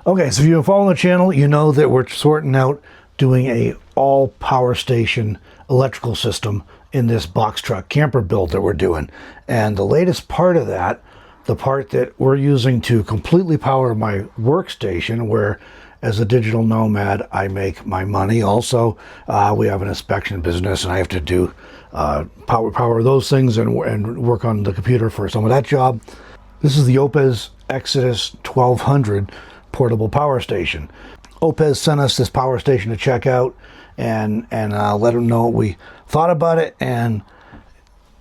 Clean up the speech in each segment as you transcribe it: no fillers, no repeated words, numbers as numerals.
Okay, so if you follow the channel, you know that we're sorting out doing a all power station electrical system in this box truck camper build that we're doing. And the latest part of that, the part that we're using to completely power my workstation, where as a digital nomad, I make my money. Also, we have an inspection business and I have to do power those things and work on the computer for some of that job. This is the Oupes Exodus 1200 portable power station. Oupes sent us this power station to check out and let them know what we thought about it, and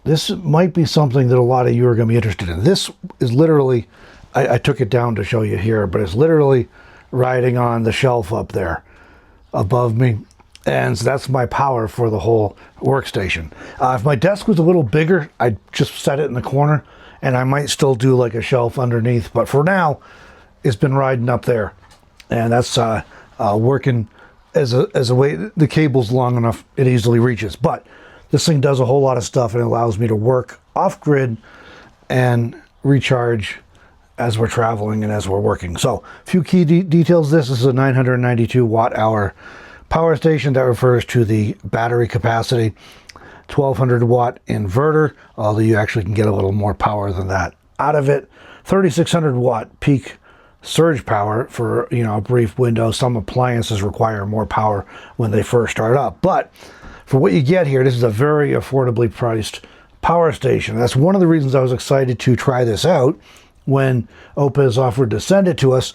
this might be something that a lot of you are going to be interested in. This is literally, I took it down to show you here, but it's literally riding on the shelf up there above me, and so that's my power for the whole workstation. If my desk was a little bigger, I'd just set it in the corner and I might still do like a shelf underneath, but for now it's been riding up there, and that's working as a way. The cable's long enough, it easily reaches, but this thing does a whole lot of stuff and it allows me to work off grid and recharge as we're traveling and as we're working. So a few key details. This is a 992 watt hour power station. That refers to the battery capacity. 1200 watt inverter, although you actually can get a little more power than that out of it. 3600 watt peak surge power for, you know, a brief window. Some appliances require more power when they first start up, but for what you get here, this is a very affordably priced power station. That's one of the reasons I was excited to try this out when Oupes offered to send it to us,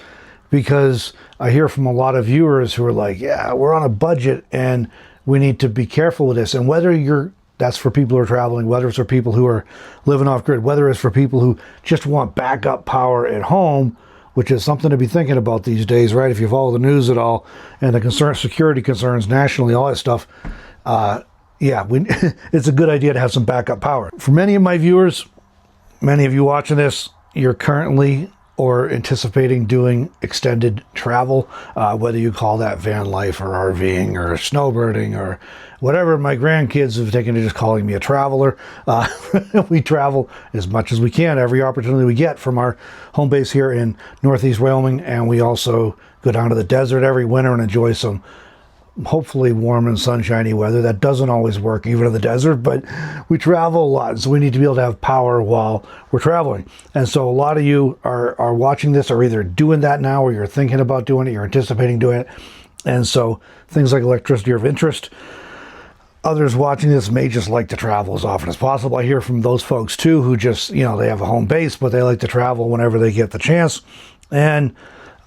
because I hear from a lot of viewers who are like, yeah, we're on a budget and we need to be careful with this. And whether that's for people who are traveling, whether it's for people who are living off grid, whether it's for people who just want backup power at home, which is something to be thinking about these days, right? If you follow the news at all and the security concerns nationally, all that stuff, yeah, it's a good idea to have some backup power. For many of my viewers, many of you watching this, you're currently or anticipating doing extended travel, whether you call that van life or RVing or snowbirding or whatever. My grandkids have taken to just calling me a traveler. We travel as much as we can, every opportunity we get from our home base here in Northeast Wyoming, and we also go down to the desert every winter and enjoy some hopefully warm and sunshiny weather. That doesn't always work even in the desert, but we travel a lot, so we need to be able to have power while we're traveling. And so a lot of you are watching this, are either doing that now or you're thinking about doing it, you're anticipating doing it, and so things like electricity are of interest. Others watching this may just like to travel as often as possible. I hear from those folks too who just, you know, they have a home base but they like to travel whenever they get the chance. And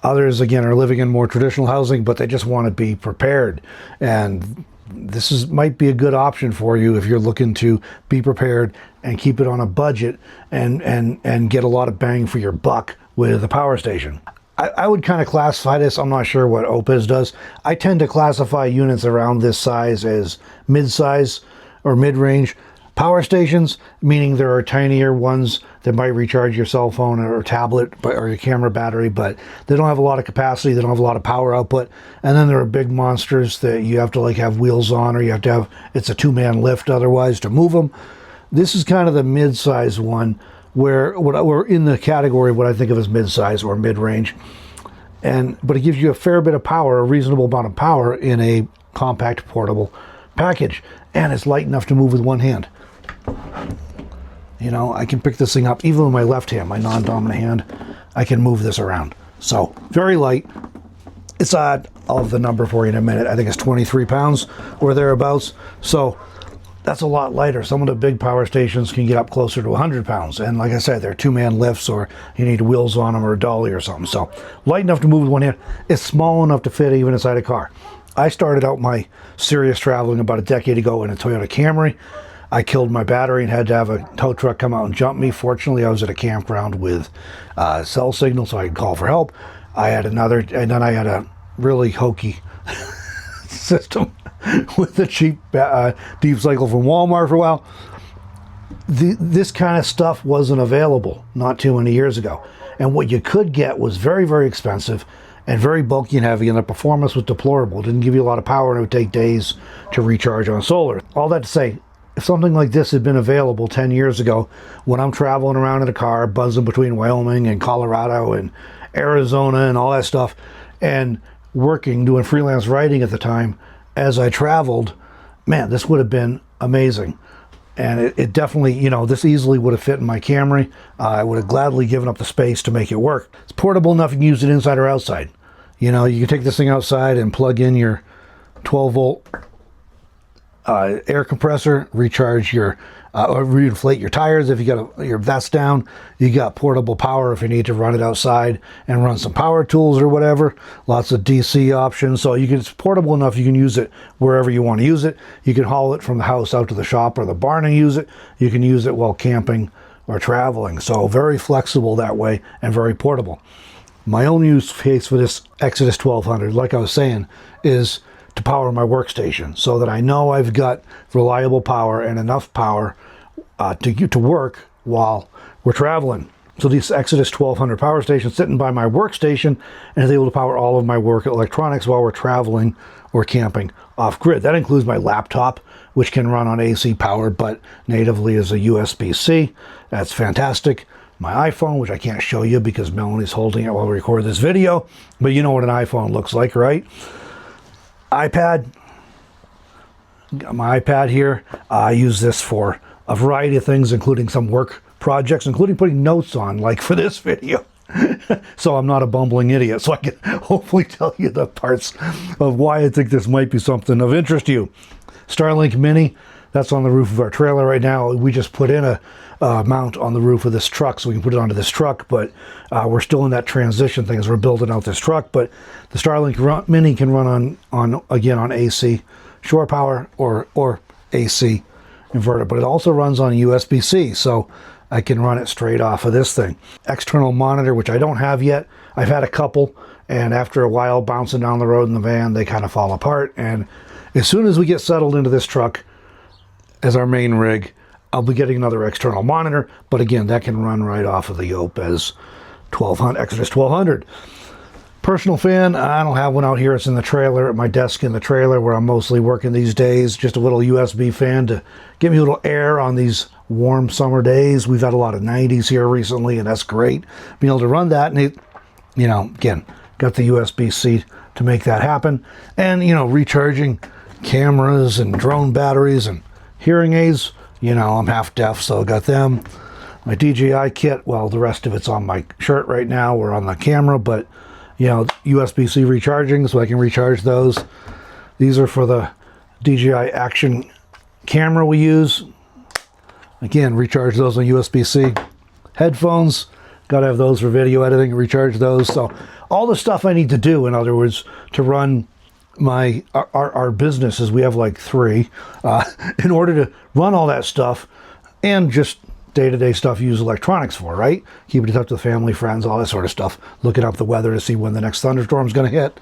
others, again, are living in more traditional housing, but they just want to be prepared. And this might be a good option for you if you're looking to be prepared and keep it on a budget and get a lot of bang for your buck with a power station. I would kind of classify this, I'm not sure what Oupes does. I tend to classify units around this size as mid-size or mid-range power stations, meaning there are tinier ones that might recharge your cell phone or tablet or your camera battery, but they don't have a lot of capacity, they don't have a lot of power output. And then there are big monsters that you have to like have wheels on, or you have to have, it's a two-man lift otherwise to move them. This is kind of the mid-size one, where we're in the category of what I think of as mid-size or mid-range. But it gives you a fair bit of power, a reasonable amount of power in a compact portable package. And it's light enough to move with one hand. You know, I can pick this thing up even with my left hand, my non-dominant hand. I can move this around. So very light. It's odd. I'll have the number for you in a minute. I think it's 23 pounds or thereabouts. So that's a lot lighter. Some of the big power stations can get up closer to 100 pounds. And like I said, they're two-man lifts, or you need wheels on them or a dolly or something. So light enough to move with one hand. It's small enough to fit even inside a car. I started out my serious traveling about a decade ago in a Toyota Camry. I killed my battery and had to have a tow truck come out and jump me. Fortunately, I was at a campground with cell signal, so I could call for help. I had another, and then I had a really hokey system with a cheap deep cycle from Walmart for a while. This kind of stuff wasn't available not too many years ago. And what you could get was very, very expensive and very bulky and heavy, and the performance was deplorable. It didn't give you a lot of power, and it would take days to recharge on solar. All that to say, if something like this had been available 10 years ago, when I'm traveling around in a car, buzzing between Wyoming and Colorado Arizona and all that stuff, and working, doing freelance writing at the time as I traveled, man, this would have been amazing. And it definitely, you know, this easily would have fit in my Camry. I would have gladly given up the space to make it work. It's portable enough, you can use it inside or outside. You know, you can take this thing outside and plug in your 12-volt air compressor, recharge your, or reinflate your tires if you got your that's down. You got portable power if you need to run it outside and run some power tools or whatever. Lots of DC options, so it's portable enough you can use it wherever you want to use it. You can haul it from the house out to the shop or the barn and use it. You can use it while camping or traveling. So very flexible that way and very portable. My own use case for this Exodus 1200, like I was saying, is to power my workstation so that I know I've got reliable power and enough power to work while we're traveling. So this Exodus 1200 power station sitting by my workstation and is able to power all of my work electronics while we're traveling or camping off grid. That includes my laptop, which can run on AC power, but natively is a USB-C. That's fantastic. My iPhone, which I can't show you because Melanie's holding it while we record this video, but you know what an iPhone looks like, right? iPad, got my iPad here. I use this for a variety of things, including some work projects, including putting notes on, like for this video. So I'm not a bumbling idiot, so I can hopefully tell you the parts of why I think this might be something of interest to you. Starlink Mini, that's on the roof of our trailer right now. We just put in a mount on the roof of this truck so we can put it onto this truck, but we're still in that transition thing as we're building out this truck. But the Starlink Mini can run on AC shore power or AC inverter, but it also runs on USB-C, so I can run it straight off of this thing. External monitor, which I don't have yet. I've had a couple, and after a while bouncing down the road in the van, they kind of fall apart. And as soon as we get settled into this truck as our main rig, I'll be getting another external monitor, but again, that can run right off of the Oupes Exodus 1200. Personal fan, I don't have one out here. It's in the trailer, at my desk in the trailer where I'm mostly working these days. Just a little USB fan to give me a little air on these warm summer days. We've had a lot of 90s here recently, and that's great. Being able to run that, and it, you know, again, got the USB-C to make that happen. And, you know, recharging cameras and drone batteries and hearing aids. You know, I'm half deaf, so I got them. My DJI kit, well, the rest of it's on my shirt right now or on the camera, but, you know, USB-C recharging, so I can recharge those. These are for the DJI action camera we use. Again, recharge those on USB-C. Headphones, got to have those for video editing, recharge those. So all the stuff I need to do, in other words, to run our businesses, we have like 3, in order to run all that stuff and just day-to-day stuff you use electronics for, right? Keep in touch with family, friends, all that sort of stuff. Looking up the weather to see when the next thunderstorm is going to hit.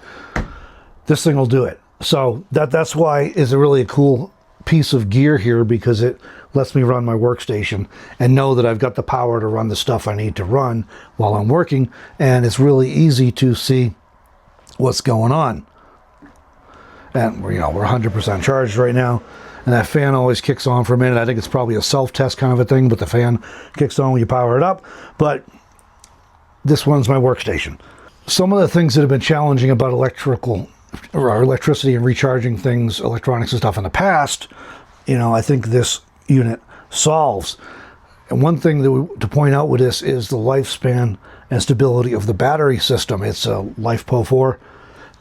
This thing will do it. So that's why it's really a cool piece of gear here, because it lets me run my workstation and know that I've got the power to run the stuff I need to run while I'm working, and it's really easy to see what's going on. And we're 100% charged right now, and that fan always kicks on for a minute. I think it's probably a self-test kind of a thing, but the fan kicks on when you power it up. But this one's my workstation. Some of the things that have been challenging about electricity and recharging things, electronics and stuff in the past, you know, I think this unit solves. And one thing to point out with this is the lifespan and stability of the battery system. It's a LiFePO4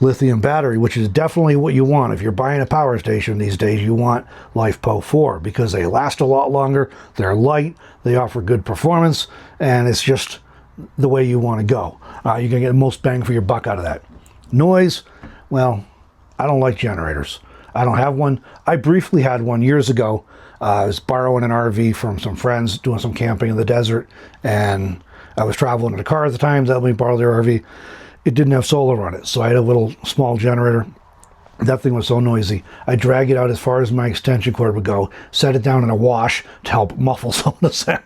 lithium battery, which is definitely what you want. If you're buying a power station these days, you want LiFePO4 because they last a lot longer, they're light, they offer good performance, and it's just the way you want to go. You're going to get the most bang for your buck out of that. Noise, well, I don't like generators. I don't have one. I briefly had one years ago. I was borrowing an RV from some friends, doing some camping in the desert, and I was traveling in a car at the time. They let me borrow their RV. It didn't have solar on it, so I had a little small generator. That thing was so noisy. I drag it out as far as my extension cord would go, set it down in a wash to help muffle some of the sound.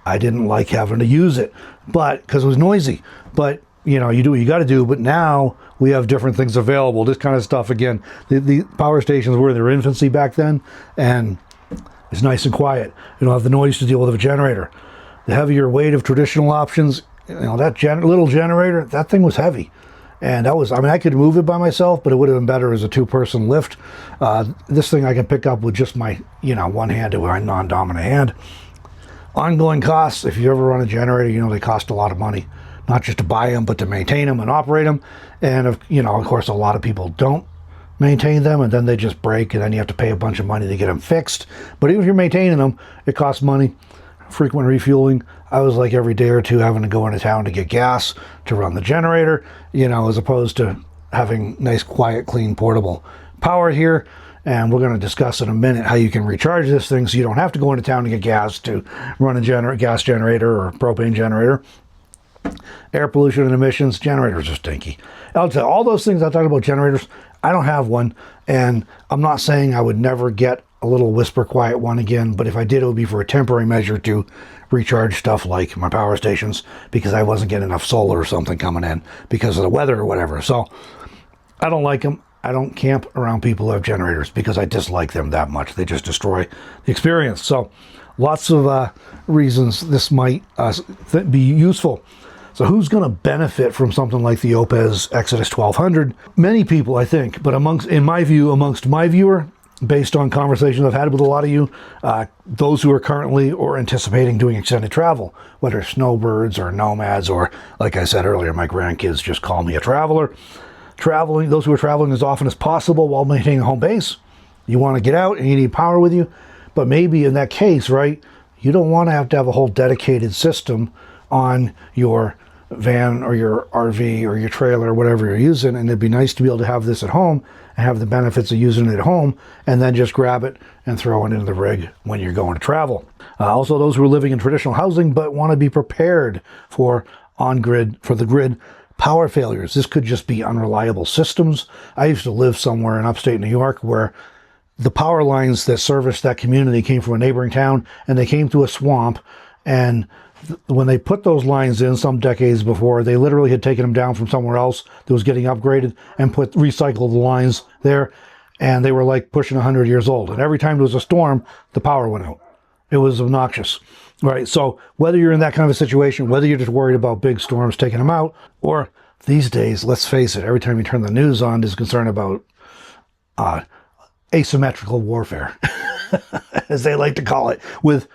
I didn't like having to use it, but because it was noisy. But you know, you do what you got to do. But now we have different things available. This kind of stuff, again, the power stations were in their infancy back then, and it's nice and quiet. You don't have the noise to deal with a generator. The heavier weight of traditional options that little generator, that thing was heavy. And that was, I mean, I could move it by myself, but it would have been better as a two-person lift. This thing I can pick up with just my, one hand, with my non-dominant hand. Ongoing costs, if you ever run a generator, they cost a lot of money. Not just to buy them, but to maintain them and operate them. And, of course, a lot of people don't maintain them, and then they just break, and then you have to pay a bunch of money to get them fixed. But even if you're maintaining them, it costs money. Frequent refueling. I was like every day or two having to go into town to get gas to run the generator, as opposed to having nice, quiet, clean, portable power here. And we're going to discuss in a minute how you can recharge this thing so you don't have to go into town to get gas to run a gas generator or propane generator. Air pollution and emissions, generators are stinky. I'll tell you, all those things I talked about generators, I don't have one, and I'm not saying I would never get a little whisper quiet one again, but if I did, it would be for a temporary measure to recharge stuff like my power stations, because I wasn't getting enough solar or something coming in because of the weather or whatever. So I don't like them. I don't camp around people who have generators because I dislike them that much. They just destroy the experience. So lots of reasons this might be useful. So who's going to benefit from something like the Oupes Exodus 1200? Many people, I think, but amongst my viewer, based on conversations I've had with a lot of you, those who are currently or anticipating doing extended travel, whether snowbirds or nomads, or like I said earlier, my grandkids just call me a traveler. Those who are traveling as often as possible while maintaining a home base. You want to get out and you need power with you, but maybe in that case, right, you don't want to have a whole dedicated system on your van or your RV or your trailer or whatever you're using, and it'd be nice to be able to have this at home and have the benefits of using it at home, and then just grab it and throw it into the rig when you're going to travel. Also, those who are living in traditional housing but want to be prepared for the grid power failures. This could just be unreliable systems. I used to live somewhere in upstate New York where the power lines that serviced that community came from a neighboring town, and they came to a swamp, and when they put those lines in some decades before, they literally had taken them down from somewhere else that was getting upgraded and recycled the lines there, and they were like pushing 100 years old. And every time there was a storm, the power went out. It was obnoxious, right? So whether you're in that kind of a situation, whether you're just worried about big storms taking them out, or these days, let's face it, every time you turn the news on, there's concern about asymmetrical warfare, as they like to call it, with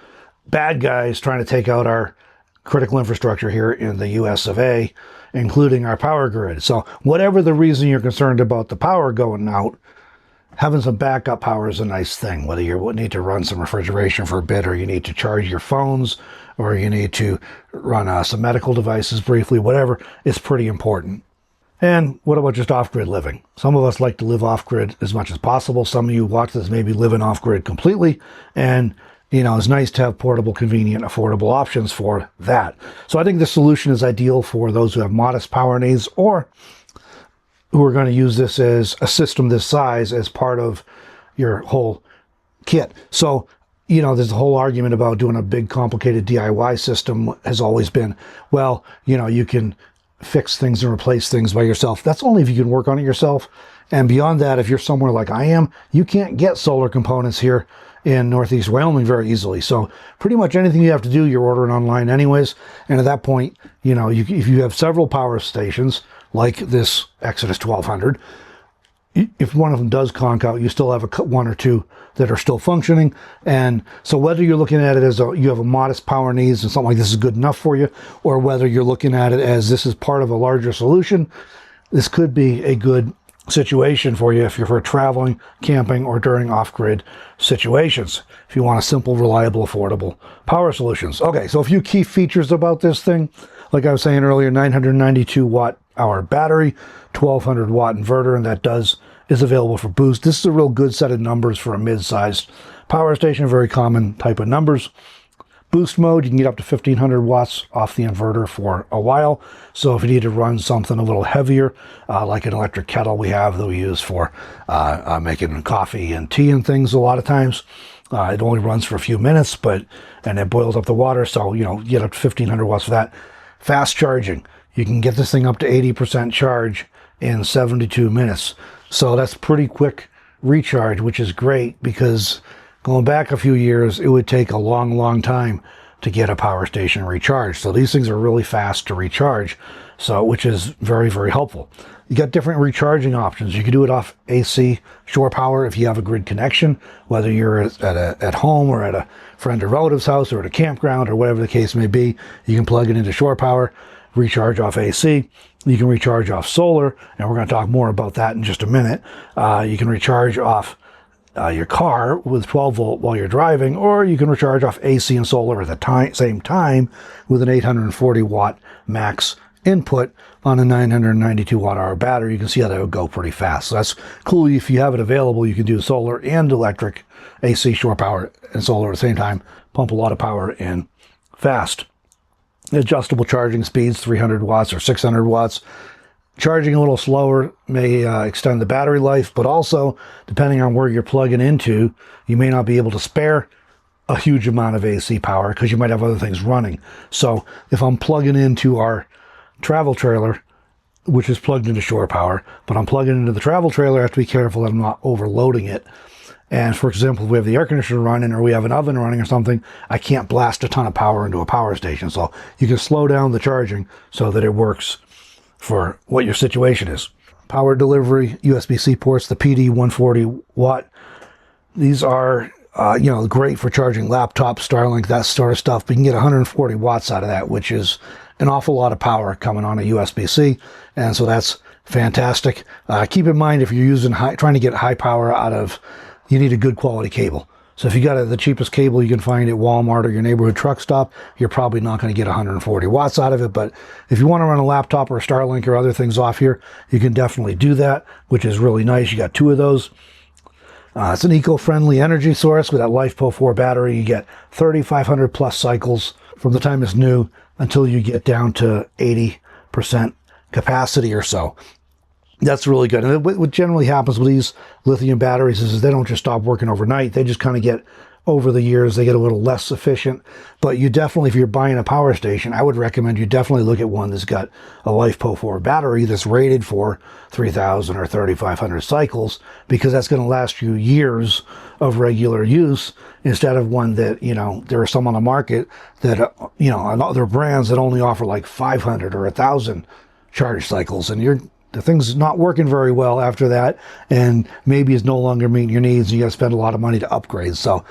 bad guys trying to take out our critical infrastructure here in the US of A, including our power grid. So whatever the reason you're concerned about the power going out, having some backup power is a nice thing. Whether you need to run some refrigeration for a bit, or you need to charge your phones, or you need to run some medical devices briefly, whatever, it's pretty important. And what about just off-grid living? Some of us like to live off-grid as much as possible. Some of you watch this maybe living off-grid completely, and it's nice to have portable, convenient, affordable options for that. So I think the solution is ideal for those who have modest power needs, or who are going to use this as a system this size as part of your whole kit. So, there's a whole argument about doing a big, complicated DIY system has always been, well, you can fix things and replace things by yourself. That's only if you can work on it yourself. And beyond that, if you're somewhere like I am, you can't get solar components here in Northeast Wyoming very easily. So pretty much anything you have to do, you're ordering online anyways. And at that point, if you have several power stations like this Exodus 1200, if one of them does conk out, you still have one or two that are still functioning. And so whether you're looking at it as you have a modest power needs and something like this is good enough for you, or whether you're looking at it as this is part of a larger solution, this could be a good situation for you if you're for traveling, camping, or during off-grid situations. If you want a simple, reliable, affordable power solutions. Okay, so a few key features about this thing. Like I was saying earlier, 992 watt hour battery, 1200 watt inverter, and that is available for boost. This is a real good set of numbers for a mid-sized power station, very common type of numbers. Boost mode, you can get up to 1500 watts off the inverter for a while. So if you need to run something a little heavier, like an electric kettle we have that we use for making coffee and tea and things a lot of times, it only runs for a few minutes, and it boils up the water. So, you get up to 1500 watts for that. Fast charging, you can get this thing up to 80% charge in 72 minutes. So that's pretty quick recharge, which is great, because going back a few years, it would take a long, long time to get a power station recharged. So these things are really fast to recharge, so which is very, very helpful. You got different recharging options. You can do it off AC shore power if you have a grid connection, whether you're at home or at a friend or relative's house or at a campground or whatever the case may be. You can plug it into shore power, recharge off AC. You can recharge off solar, and we're going to talk more about that in just a minute. You can recharge off your car with 12 volt while you're driving, or you can recharge off AC and solar at the same time with an 840 watt max input on a 992 watt hour battery. You can see how that would go pretty fast. So that's cool. If you have it available, you can do solar and electric, AC shore power and solar at the same time, pump a lot of power in fast. Adjustable charging speeds, 300 watts or 600 watts. Charging a little slower may extend the battery life, but also, depending on where you're plugging into, you may not be able to spare a huge amount of AC power because you might have other things running. So if I'm plugging into our travel trailer, which is plugged into shore power, but I'm plugging into the travel trailer, I have to be careful that I'm not overloading it. And for example, if we have the air conditioner running or we have an oven running or something, I can't blast a ton of power into a power station. So you can slow down the charging so that it works for what your situation is. Power delivery, USB-C ports, the PD 140 watt. These are great for charging laptops, Starlink, that sort of stuff. But you can get 140 watts out of that, which is an awful lot of power coming on a USB-C, and so that's fantastic. Keep in mind, if you're using trying to get high power out of, you need a good quality cable. So if you got the cheapest cable you can find at Walmart or your neighborhood truck stop, you're probably not going to get 140 watts out of it. But if you want to run a laptop or a Starlink or other things off here, you can definitely do that, which is really nice. You got 2 of those. It's an eco-friendly energy source with that LiFePO 4 battery. You get 3,500 plus cycles from the time it's new until you get down to 80% capacity or so. That's really good. And what generally happens with these lithium batteries is they don't just stop working overnight. They just kind of get, over the years, they get a little less efficient. But you definitely, if you're buying a power station, I would recommend you definitely look at one that's got a LiFePO 4 battery that's rated for 3,000 or 3,500 cycles, because that's going to last you years of regular use, instead of one that, there are some on the market that, and other brands that only offer like 500 or 1,000 charge cycles, and the thing's not working very well after that, and maybe is no longer meeting your needs, and you got to spend a lot of money to upgrade. So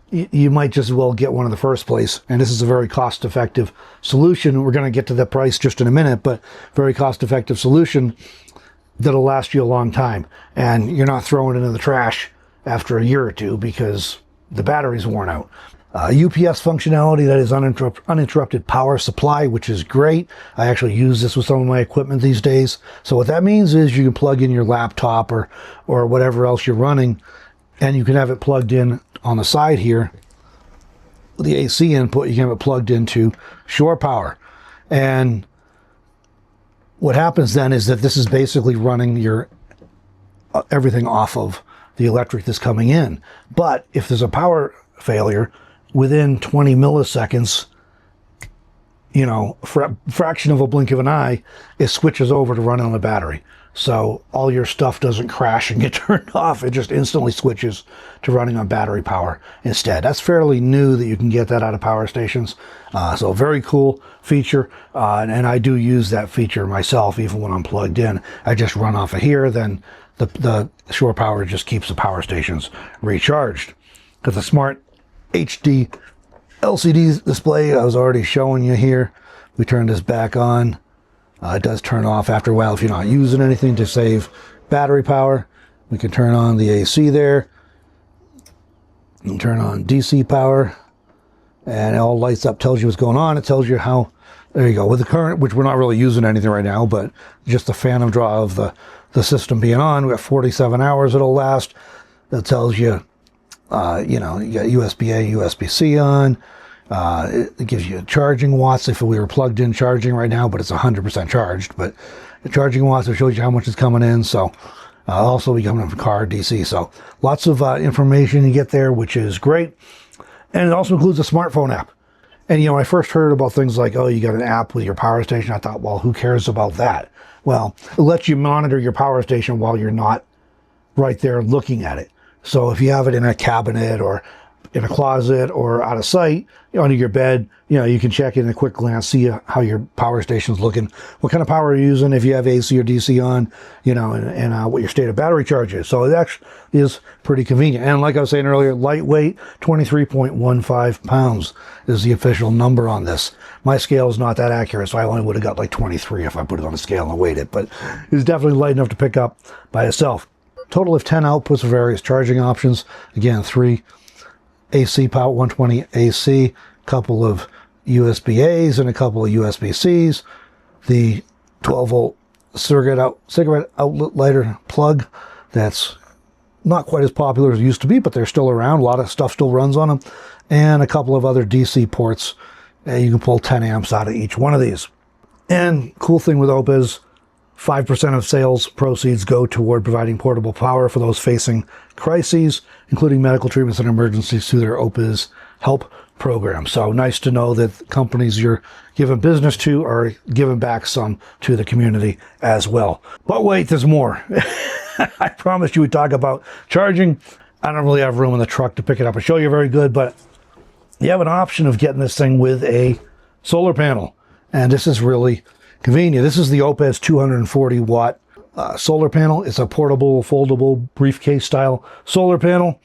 you might just as well get one in the first place. And this is a very cost-effective solution. We're going to get to the price just in a minute, but very cost-effective solution that'll last you a long time. And you're not throwing it in the trash after a year or two because the battery's worn out. UPS functionality, that is uninterrupted power supply, which is great. I actually use this with some of my equipment these days. So what that means is you can plug in your laptop or whatever else you're running, and you can have it plugged in on the side here. The AC input, you can have it plugged into shore power. And what happens then is that this is basically running your everything off of the electric that's coming in. But if there's a power failure, within 20 milliseconds, fraction of a blink of an eye, it switches over to run on the battery. So all your stuff doesn't crash and get turned off. It just instantly switches to running on battery power instead. That's fairly new that you can get that out of power stations. So very cool feature. And I do use that feature myself, even when I'm plugged in. I just run off of here, then the shore power just keeps the power stations recharged. Because the smart HD LCD display I was already showing you here, we turn this back on. It does turn off after a while if you're not using anything to save battery power. We can turn on the AC there and turn on DC power, and it all lights up, tells you what's going on. It tells you how, there you go, with the current, which we're not really using anything right now, but just the phantom draw of the system being on. We got 47 hours it'll last. That tells you you got USB-A, USB-C on. It gives you charging watts if we were plugged in charging right now, but it's 100% charged. But the charging watts, it shows you how much is coming in. So also we coming from car DC. So lots of information you get there, which is great. And it also includes a smartphone app. And when I first heard about things like, oh, you got an app with your power station, I thought, well, who cares about that? Well, it lets you monitor your power station while you're not right there looking at it. So if you have it in a cabinet or in a closet or out of sight, under your bed, you can check in a quick glance, see how your power station's looking, what kind of power you're using, if you have AC or DC on, and what your state of battery charge is. So it actually is pretty convenient. And like I was saying earlier, lightweight, 23.15 pounds is the official number on this. My scale is not that accurate, so I only would have got like 23 if I put it on a scale and weighed it, but it's definitely light enough to pick up by itself. Total of 10 outputs for various charging options. Again, 3 AC power, 120 AC, couple of USB-A's and a couple of USB-C's. The 12-volt cigarette outlet lighter plug that's not quite as popular as it used to be, but they're still around. A lot of stuff still runs on them. And a couple of other DC ports. You can pull 10 amps out of each one of these. And cool thing with Oupes, 5% of sales proceeds go toward providing portable power for those facing crises, including medical treatments and emergencies through their Oupes Help program. So nice to know that companies you're giving business to are giving back some to the community as well. But wait, there's more. I promised you we'd talk about charging. I don't really have room in the truck to pick it up and show you very good, but you have an option of getting this thing with a solar panel. And this is really convenient. This is the Oupes 240 watt solar panel. It's a portable, foldable, briefcase style solar panel.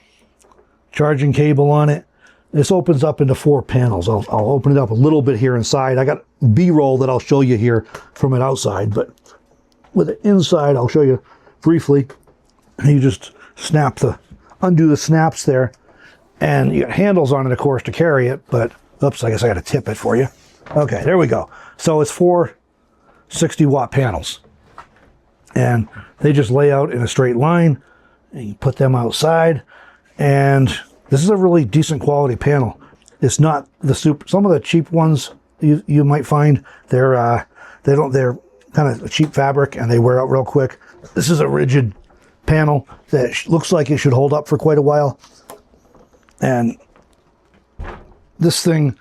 Charging cable on it. This opens up into 4 panels. I'll open it up a little bit here inside. I got B-roll that I'll show you here from it outside, but with the inside, I'll show you briefly. You just undo the snaps there, and you got handles on it, of course, to carry it, but oops, I guess I got to tip it for you. Okay, there we go. So it's 4 60-watt panels, and they just lay out in a straight line, and you put them outside, and this is a really decent quality panel. It's not some of the cheap ones you might find, they're kind of cheap fabric and they wear out real quick. This is a rigid panel that looks like it should hold up for quite a while, and this thing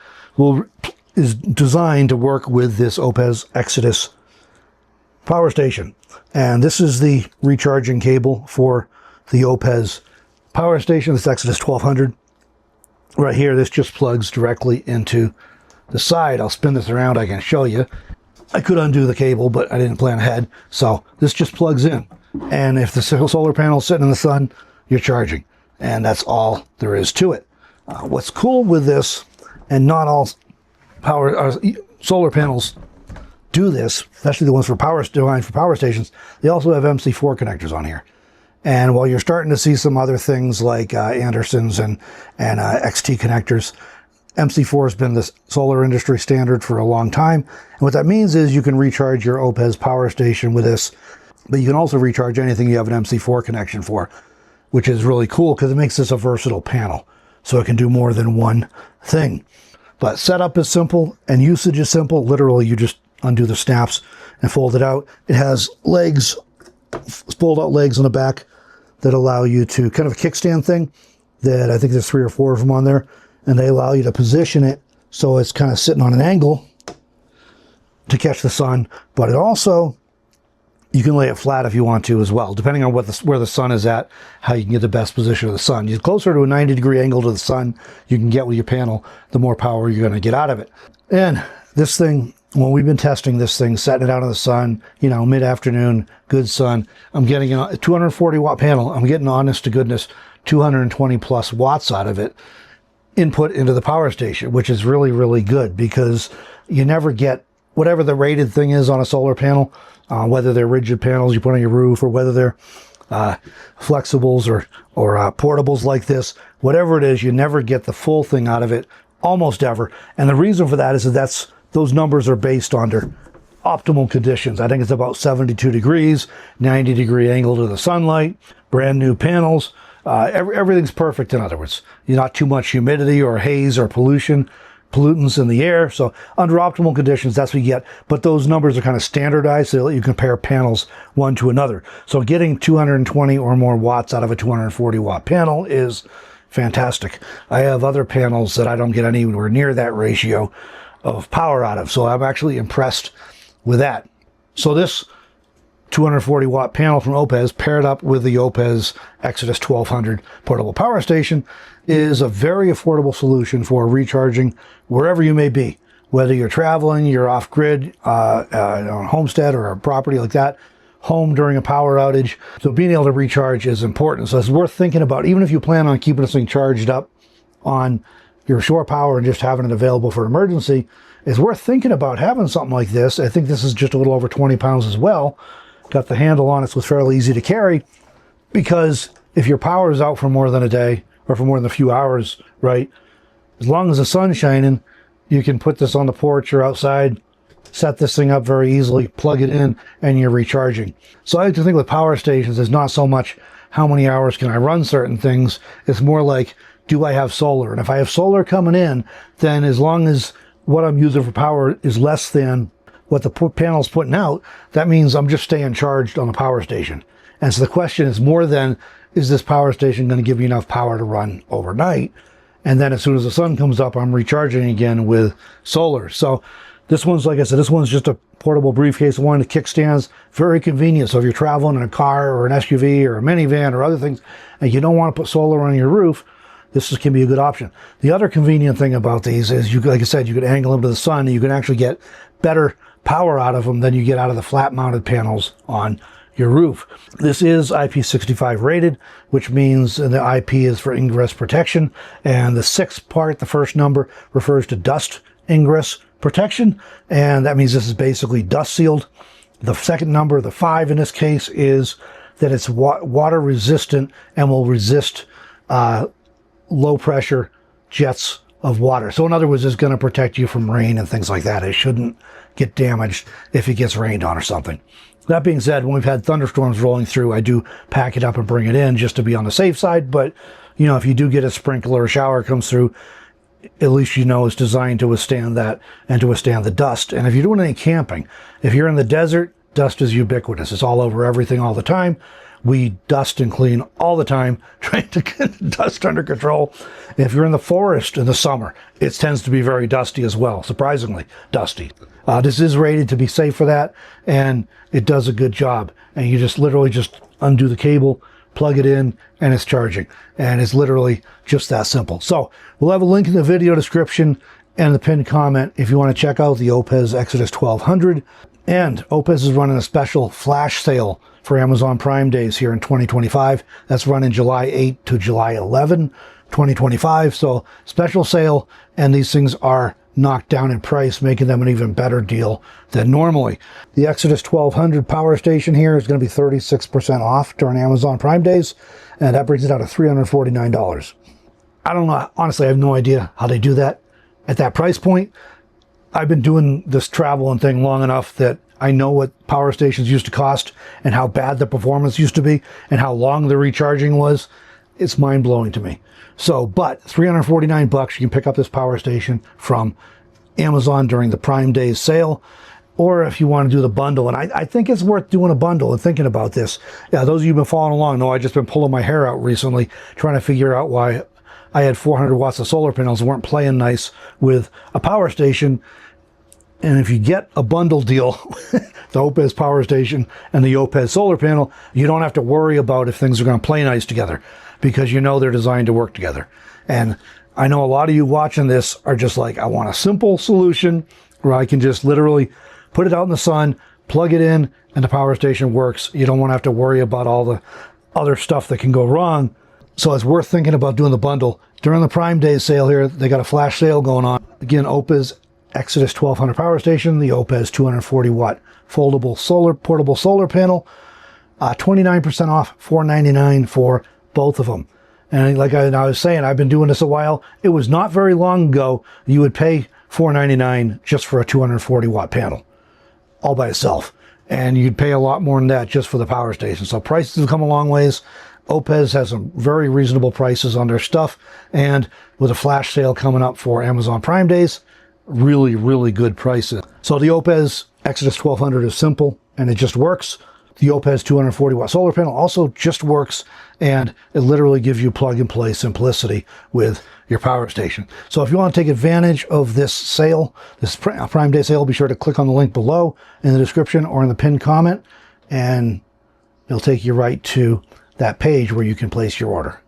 is designed to work with this Oupes Exodus power station. And this is the recharging cable for the Oupes power station, this Exodus 1200. Right here, this just plugs directly into the side. I'll spin this around, I can show you. I could undo the cable, but I didn't plan ahead. So this just plugs in. And if the solar panel is sitting in the sun, you're charging. And that's all there is to it. What's cool with this, and not all solar panels do this, especially the ones designed for power stations, they also have MC4 connectors on here. And while you're starting to see some other things like Andersons and XT connectors, MC4 has been the solar industry standard for a long time. And what that means is you can recharge your Oupes power station with this, but you can also recharge anything you have an MC4 connection for, which is really cool because it makes this a versatile panel. So it can do more than one thing. But setup is simple and usage is simple. Literally, you just undo the snaps and fold it out. It has legs, fold out legs on the back that allow you to kind of a kickstand thing that I think there's 3 or 4 of them on there. And they allow you to position it so it's kind of sitting on an angle to catch the sun. But it also, you can lay it flat if you want to as well, depending on where the sun is at, how you can get the best position of the sun. The closer to a 90-degree angle to the sun you can get with your panel, the more power you're going to get out of it. And this thing, when we've been testing this thing, setting it out in the sun, mid-afternoon, good sun, I'm getting a 240-watt panel. I'm getting, honest to goodness, 220 plus watts out of it input into the power station, which is really, really good because you never get whatever the rated thing is on a solar panel, whether they're rigid panels you put on your roof or whether they're flexibles or portables like this, whatever it is, you never get the full thing out of it, almost ever. And the reason for that is that those numbers are based under optimal conditions. I think it's about 72 degrees, 90-degree angle to the sunlight, brand new panels. Everything's perfect, in other words. Not too much humidity or haze or pollutants in the air. So under optimal conditions, that's what you get. But those numbers are kind of standardized so that you compare panels one to another. So getting 220 or more watts out of a 240-watt panel is fantastic. I have other panels that I don't get anywhere near that ratio of power out of. So I'm actually impressed with that. So this 240 watt panel from Oupes paired up with the Oupes Exodus 1200 portable power station is a very affordable solution for recharging wherever you may be. Whether you're traveling, you're off grid, on a homestead or a property like that, home during a power outage. So being able to recharge is important. So it's worth thinking about, even if you plan on keeping this thing charged up on your shore power and just having it available for an emergency, it's worth thinking about having something like this. I think this is just a little over 20 pounds as well. Got the handle on it, so it's fairly easy to carry, because if your power is out for more than a day or for more than a few hours, right, as long as the sun's shining, you can put this on the porch or outside, set this thing up very easily, plug it in, and you're recharging. So I like to think with power stations, it's not so much how many hours can I run certain things, it's more like, do I have solar? And if I have solar coming in, then as long as what I'm using for power is less than what the panel's putting out, that means I'm just staying charged on the power station. And so the question is more than, is this power station going to give me enough power to run overnight? And then as soon as the sun comes up, I'm recharging again with solar. So this one's, like I said, this one's just a portable briefcase, one of the kickstands, very convenient. So if you're traveling in a car or an SUV or a minivan or other things, and you don't want to put solar on your roof, this can be a good option. The other convenient thing about these is, you, like I said, you could angle them to the sun, and you can actually get better power out of them than you get out of the flat mounted panels on your roof. This is IP65 rated, which means the IP is for ingress protection, and the sixth part, the first number, refers to dust ingress protection, and that means this is basically dust sealed. The second number, the 5 in this case, is that it's water resistant and will resist low pressure jets of water. So in other words, it's going to protect you from rain and things like that. It shouldn't get damaged if it gets rained on or something. That being said, when we've had thunderstorms rolling through, I do pack it up and bring it in just to be on the safe side. But, you know, if you do get a sprinkler or a shower comes through, at least you know it's designed to withstand that and to withstand the dust. And if you're doing any camping, if you're in the desert, dust is ubiquitous. It's all over everything all the time. We dust and clean all the time, trying to get the dust under control. If you're in the forest in the summer, it tends to be very dusty as well, surprisingly dusty. This is rated to be safe for that, and it does a good job. And you just literally just undo the cable, plug it in, and it's charging. And it's literally just that simple. So we'll have a link in the video description and the pinned comment if you want to check out the Oupes Exodus 1200. And Oupes is running a special flash sale for Amazon Prime Days here in 2025. That's running July 8 to July 11, 2025. So special sale, and these things are knocked down in price, making them an even better deal than normally. The Exodus 1200 power station here is going to be 36% off during Amazon Prime Days, and that brings it out to $349. I don't know, honestly, I have no idea how they do that at that price point. I've been doing this traveling thing long enough that I know what power stations used to cost and how bad the performance used to be and how long the recharging was. It's mind-blowing to me. So, but $349, you can pick up this power station from Amazon during the Prime Days sale, or if you want to do the bundle. And I think it's worth doing a bundle and thinking about this. Yeah, those of you who've been following along know I've just been pulling my hair out recently, trying to figure out why I had 400 watts of solar panels and weren't playing nice with a power station. And if you get a bundle deal, the Oupes power station and the Oupes solar panel, you don't have to worry about if things are going to play nice together, because you know they're designed to work together. And I know a lot of you watching this are just like, I want a simple solution where I can just literally put it out in the sun, plug it in, and the power station works. You don't want to have to worry about all the other stuff that can go wrong. So it's worth thinking about doing the bundle. During the Prime Day sale here, they got a flash sale going on. Again, Oupes Exodus 1200 power station, the Oupes 240 watt foldable portable solar panel, 29% off, $499 for both of them. And like I was saying, I've been doing this a while. It was not very long ago you would pay $499 just for a 240 watt panel all by itself, and you'd pay a lot more than that just for the power station. So prices have come a long ways. Oupes has some very reasonable prices on their stuff, and with a flash sale coming up for Amazon Prime Days, really, really good prices. So the Oupes Exodus 1200 is simple and it just works. The Oupes 240 watt solar panel also just works, and it literally gives you plug and play simplicity with your power station. So if you want to take advantage of this sale, this Prime Day sale, be sure to click on the link below in the description or in the pinned comment and it'll take you right to that page where you can place your order.